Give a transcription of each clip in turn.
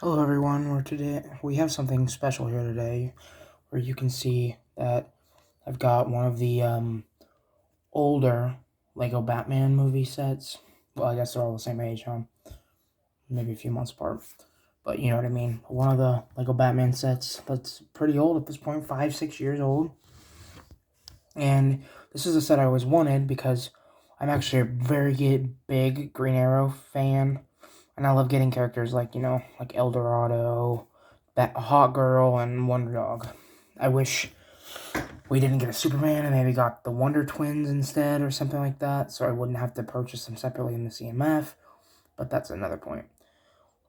Hello everyone, we have something special here today where you can see that I've got one of the older Lego Batman movie sets. Well, I guess they're all the same age, huh? Maybe a few months apart. But you know what I mean. One of the Lego Batman sets that's pretty old at this point, 5-6 years old. And this is a set I always wanted because I'm actually a very big Green Arrow fan. And I love getting characters like, like El Dorado, Hot Girl, and Wonder Dog. I wish we didn't get a Superman and maybe got the Wonder Twins instead or something like that, so I wouldn't have to purchase them separately in the CMF, but that's another point.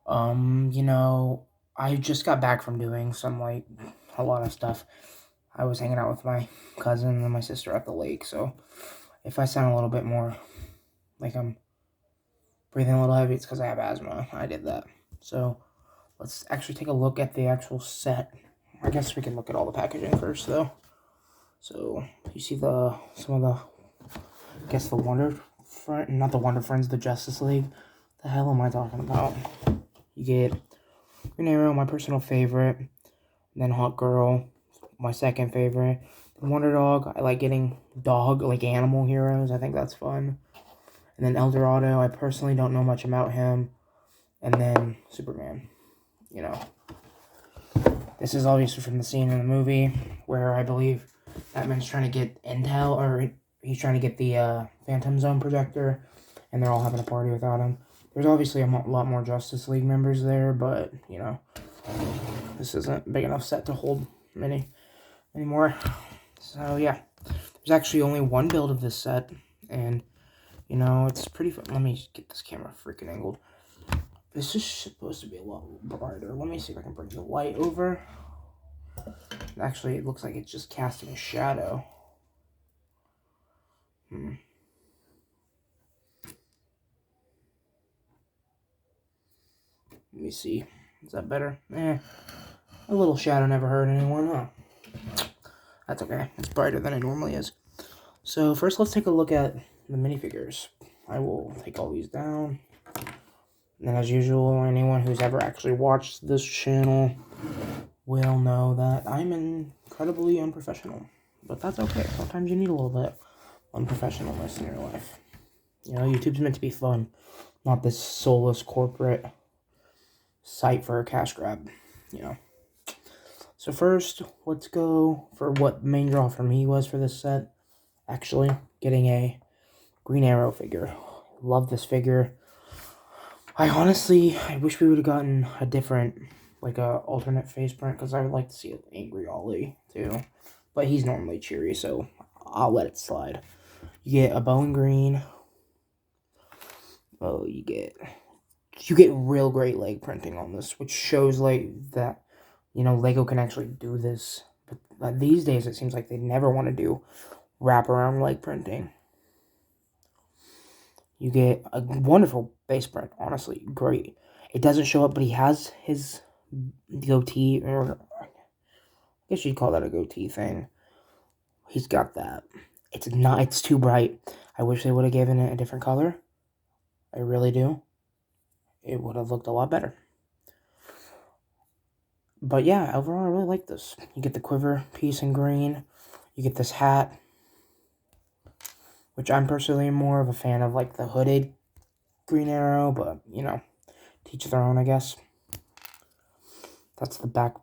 I just got back from doing a lot of stuff. I was hanging out with my cousin and my sister at the lake, so if I sound a little bit more like I'm breathing a little heavy, it's because I have asthma. I did that. So let's actually take a look at the actual set. I guess we can look at all the packaging first, though. So you see the Wonder Friend, not the Wonder Friends, the Justice League. The hell am I talking about? You get Green Arrow, my personal favorite, and then Hot Girl, my second favorite. The Wonder Dog, I like getting animal heroes. I think that's fun. And then El Dorado, I personally don't know much about him. And then Superman, you know. This is obviously from the scene in the movie where I believe Batman's trying to get intel, or he's trying to get the Phantom Zone projector, and they're all having a party without him. There's obviously a lot more Justice League members there, but, this isn't a big enough set to hold many anymore. So, yeah. There's actually only one build of this set, and, it's pretty fun. Let me get this camera freaking angled. This is supposed to be a lot brighter. Let me see if I can bring the light over. Actually, it looks like it's just casting a shadow. Let me see. Is that better? A little shadow never hurt anyone, huh? That's okay. It's brighter than it normally is. So first, let's take a look at the minifigures. I will take all these down. And as usual, anyone who's ever actually watched this channel will know that I'm incredibly unprofessional. But that's okay. Sometimes you need a little bit of unprofessionalness in your life. YouTube's meant to be fun, not this soulless corporate site for a cash grab, So first, let's go for what the main draw for me was for this set. Actually, getting a Green Arrow figure. Love this figure. I wish we would have gotten a different, alternate face print, because I would like to see an Angry Ollie, too. But he's normally cheery, so I'll let it slide. You get a bone green. Oh, you get real great leg printing on this, which shows, that, Lego can actually do this. But these days, it seems like they never want to do wraparound leg printing. You get a wonderful base print, honestly, great. It doesn't show up, but he has his goatee, or I guess you'd call that a goatee thing. He's got that. It's too bright. I wish they would have given it a different color. I really do. It would have looked a lot better. But yeah, overall, I really like this. You get the quiver piece in green. You get this hat, which I'm personally more of a fan of, the hooded Green Arrow, but, teach their own, I guess. That's the back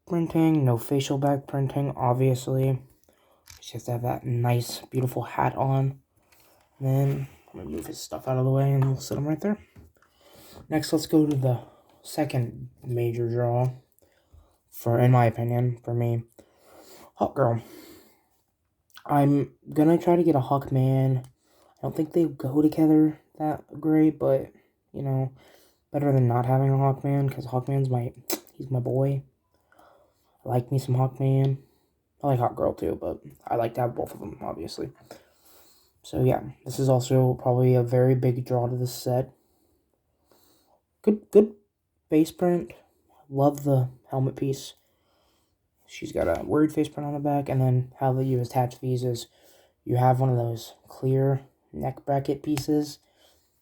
printing. No facial back printing, obviously. She has to have that nice, beautiful hat on. And then, I'm going to move his stuff out of the way, and we'll sit him right there. Next, let's go to the second major draw, in my opinion, for me. Hawk Girl. I'm gonna try to get a Hawkman. I don't think they go together that great, but, better than not having a Hawkman, because he's my boy. I like me some Hawkman. I like Hawk Girl too, but I like to have both of them, obviously. So yeah, this is also probably a very big draw to this set. Good face print. Love the helmet piece. She's got a weird face print on the back, and then how you attach these is you have one of those clear neck bracket pieces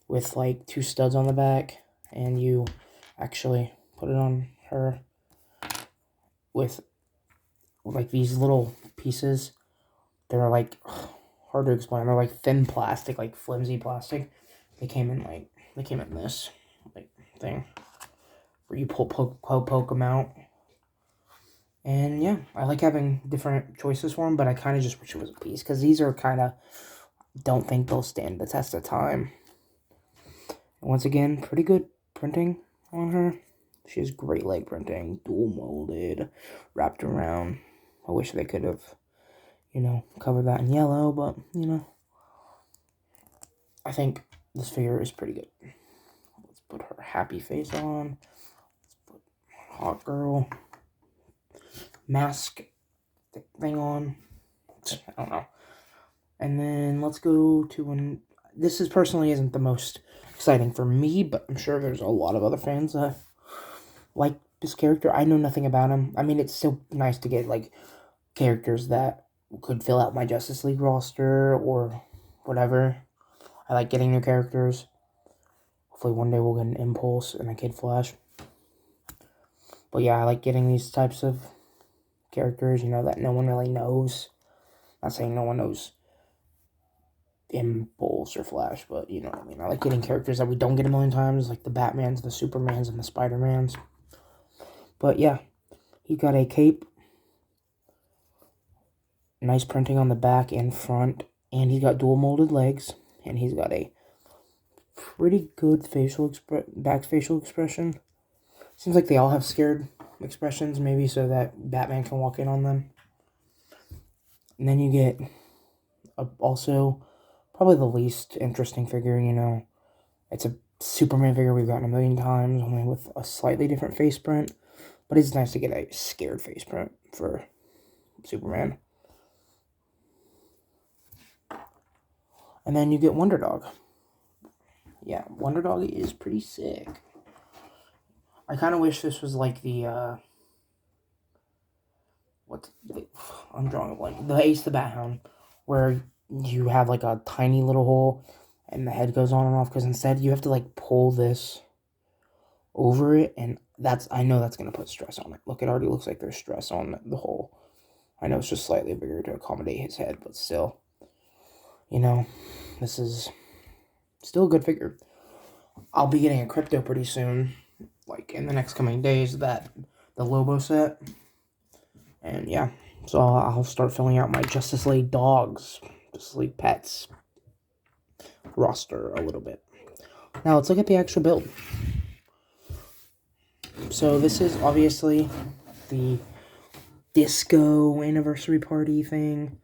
with 2 studs on the back, and you actually put it on her with like these little pieces. They're like hard to explain. They're like thin plastic, like flimsy plastic. They came in this like thing where you poke them out. And yeah, I like having different choices for them, but I kind of just wish it was a piece because these are kind of, don't think they'll stand the test of time. And once again, pretty good printing on her. She has great leg printing, dual molded, wrapped around. I wish they could have, covered that in yellow, but, I think this figure is pretty good. Let's put her happy face on. Let's put hot girl mask thing on. I don't know. And then let's go to this is personally isn't the most exciting for me, but I'm sure there's a lot of other fans that like this character. I know nothing about him. I mean, it's so nice to get like characters that could fill out my Justice League roster or whatever. I like getting new characters. Hopefully one day we'll get an Impulse and a Kid Flash. But yeah, I like getting these types of characters, that no one really knows. Not saying no one knows Impulse or Flash, but you know what I mean. I like getting characters that we don't get a million times, like the Batmans, the Supermans, and the Spider-Mans. But yeah, he got a cape. Nice printing on the back and front. And he's got dual molded legs. And he's got a pretty good back facial expression. Seems like they all have scared expressions, maybe so that Batman can walk in on them. And then you get also probably the least interesting figure, It's a Superman figure we've gotten a million times, only with a slightly different face print. But it's nice to get a scared face print for Superman. And then you get Wonder Dog. Yeah, Wonder Dog is pretty sick. I kind of wish this was like the, I'm drawing a blank. The Ace the Bat Hound, where you have like a tiny little hole and the head goes on and off, because instead you have to like pull this over it, and I know that's going to put stress on it. Look, it already looks like there's stress on the hole. I know it's just slightly bigger to accommodate his head, but still, this is still a good figure. I'll be getting a Crypto pretty soon, like in the next coming days, the Lobo set. And yeah, so I'll start filling out my Justice League dogs, Justice League pets roster a little bit. Now let's look at the actual build. So this is obviously the disco anniversary party thing.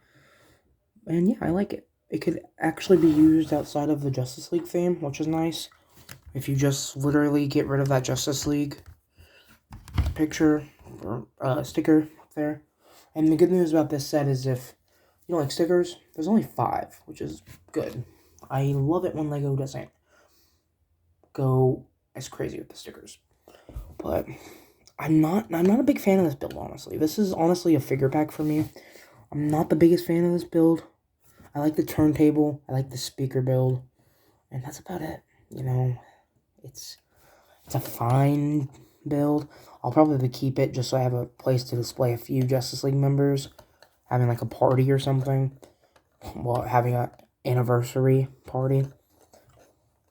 And yeah, I like it. It could actually be used outside of the Justice League theme, which is nice. If you just literally get rid of that Justice League picture or sticker up there. And the good news about this set is if you don't like stickers, there's only 5, which is good. I love it when LEGO doesn't go as crazy with the stickers. But I'm not a big fan of this build, honestly. This is honestly a figure pack for me. I'm not the biggest fan of this build. I like the turntable, I like the speaker build, and that's about it. It's a fine build. I'll probably keep it just so I have a place to display a few Justice League members, having like a party or something, well, having an anniversary party.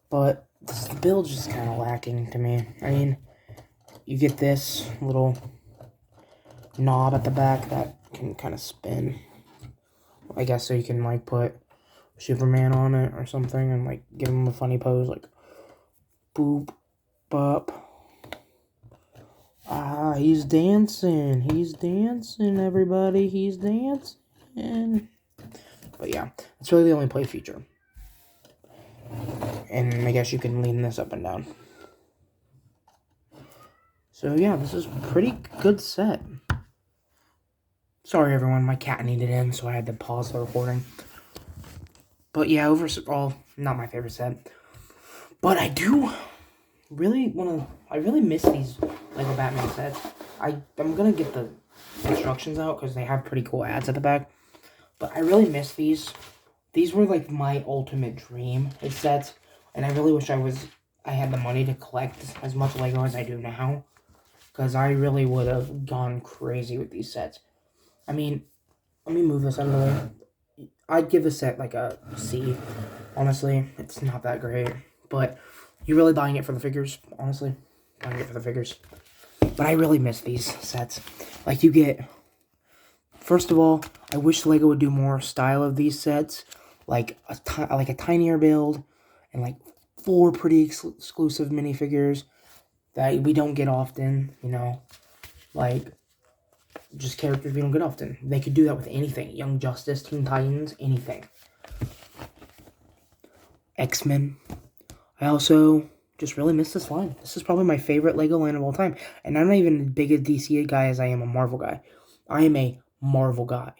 But the build's just kind of lacking to me. I mean, you get this little knob at the back that can kind of spin. I guess so you can like put Superman on it or something and like give him a funny pose, like boop, bop. Ah, he's dancing. He's dancing, everybody. He's dancing. But yeah, it's really the only play feature. And I guess you can lean this up and down. So yeah, this is a pretty good set. Sorry everyone, my cat needed in, so I had to pause the recording. But yeah, overall, not my favorite set. But I do really miss these LEGO Batman sets. I'm gonna get the instructions out because they have pretty cool ads at the back. But I really miss these. These were like my ultimate dream sets, and I really wish I had the money to collect as much LEGO as I do now. because I really would have gone crazy with these sets. I mean, let me move this out of the way. I'd give the set like a C. Honestly, it's not that great, but you're really buying it for the figures. Honestly, buying it for the figures. But I really miss these sets. Like you get. First of all, I wish Lego would do more style of these sets, like a tinier build, and like 4 pretty exclusive minifigures that we don't get often. You know, like just characters we don't get often. They could do that with anything. Young Justice, Teen Titans, anything. X-Men. I also just really miss this line. This is probably my favorite Lego line of all time. And I'm not even as big a DC guy as I am a Marvel guy. I am a Marvel guy.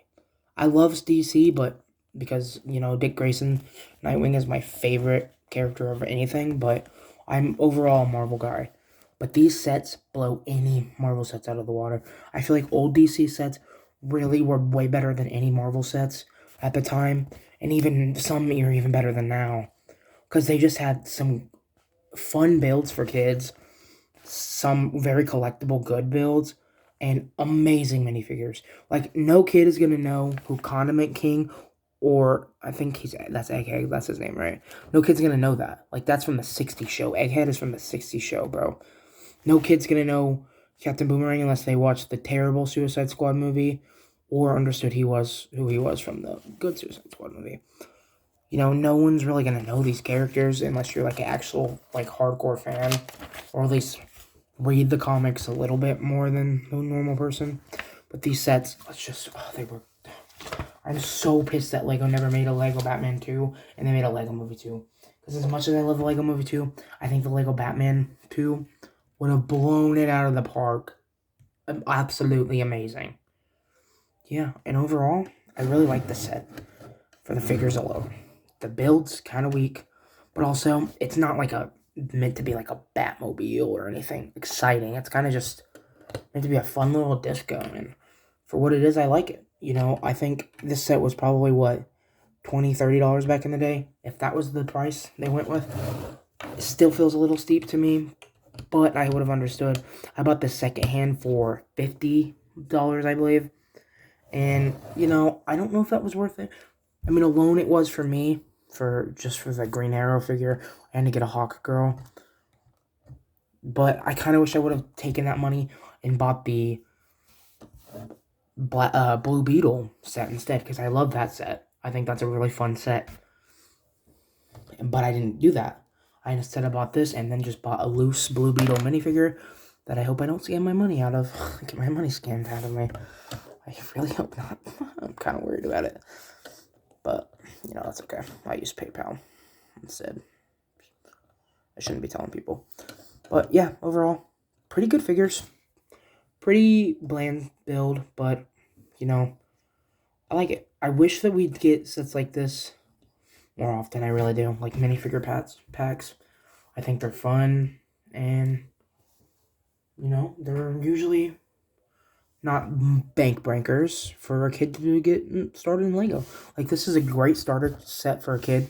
I love DC, but because, you know, Dick Grayson, Nightwing is my favorite character of anything, but I'm overall a Marvel guy. But these sets blow any Marvel sets out of the water. I feel like old DC sets really were way better than any Marvel sets at the time, and even some are even better than now. Because they just had some fun builds for kids, some very collectible good builds, and amazing minifigures. Like, no kid is going to know who Condiment King, or I think that's Egghead, that's his name, right? No kid's going to know that. Like, that's from the 60s show. Egghead is from the 60s show, bro. No kid's going to know Captain Boomerang unless they watched the terrible Suicide Squad movie or understood who he was from the good Suicide Squad movie. You know, no one's really going to know these characters unless you're, like, an actual, like, hardcore fan, or at least read the comics a little bit more than a normal person. But these sets, I'm so pissed that Lego never made a Lego Batman 2, and they made a Lego Movie 2. Because as much as I love the Lego Movie 2, I think the Lego Batman 2 would have blown it out of the park. Absolutely amazing. Yeah, and overall, I really like the set for the figures alone. The build's kind of weak, but also, it's not like meant to be like a Batmobile or anything exciting. It's kind of just meant to be a fun little disco, and for what it is, I like it. You know, I think this set was probably, what, $20, $30 back in the day? If that was the price they went with. It still feels a little steep to me, but I would have understood. I bought this secondhand for $50, I believe. And, you know, I don't know if that was worth it. I mean, alone it was for me, for the Green Arrow figure, and to get a Hawk Girl. But I kind of wish I would have taken that money and bought the Blue Beetle set instead, because I love that set. I think that's a really fun set. But I didn't do that. I instead bought this and then just bought a loose Blue Beetle minifigure that I hope I don't scam my money out of. Get my money scammed out of me. I really hope not. I'm kind of worried about it. But, you know, that's okay. I use PayPal instead. I shouldn't be telling people. But, yeah, overall, pretty good figures. Pretty bland build, but, you know, I like it. I wish that we'd get sets like this more often. I really do. Like minifigure packs. I think they're fun, and, you know, they're usually not bank breakers for a kid to get started in Lego. Like, this is a great starter set for a kid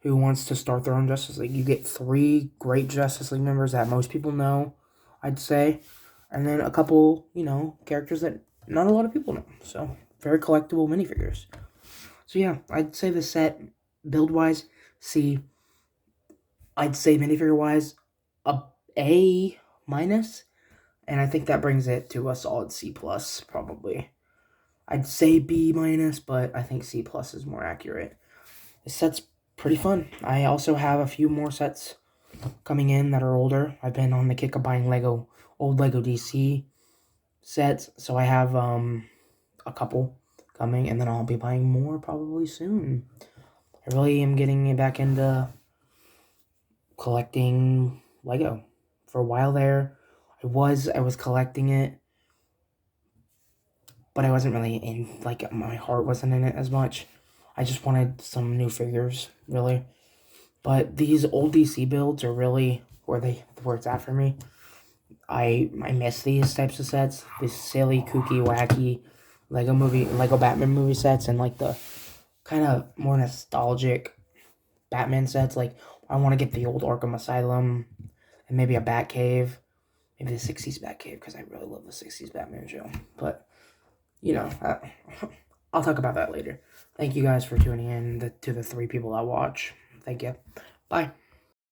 who wants to start their own Justice League. You get 3 great Justice League members that most people know, I'd say, and then a couple, you know, characters that not a lot of people know. So, very collectible minifigures. So, yeah, I'd say the set, build-wise, C. I'd say minifigure-wise, A minus. And I think that brings it to a solid C+, probably. I'd say B minus, but I think C+ is more accurate. This set's pretty fun. I also have a few more sets coming in that are older. I've been on the kick of buying old Lego DC sets, so I have a couple coming, and then I'll be buying more probably soon. I really am getting back into collecting Lego. For a while there, I was collecting it, but I wasn't really in, like, my heart wasn't in it as much. I just wanted some new figures, really. But these old DC builds are really where it's at for me. I miss these types of sets, these silly, kooky, wacky Lego Batman movie sets, and like the kind of more nostalgic Batman sets. Like, I want to get the old Arkham Asylum and maybe a Batcave. maybe the 60s Batcave, because I really love the 60s Batman show. But, you know, I'll talk about that later. Thank you guys for tuning in to the 3 people that watch. Thank you. Bye.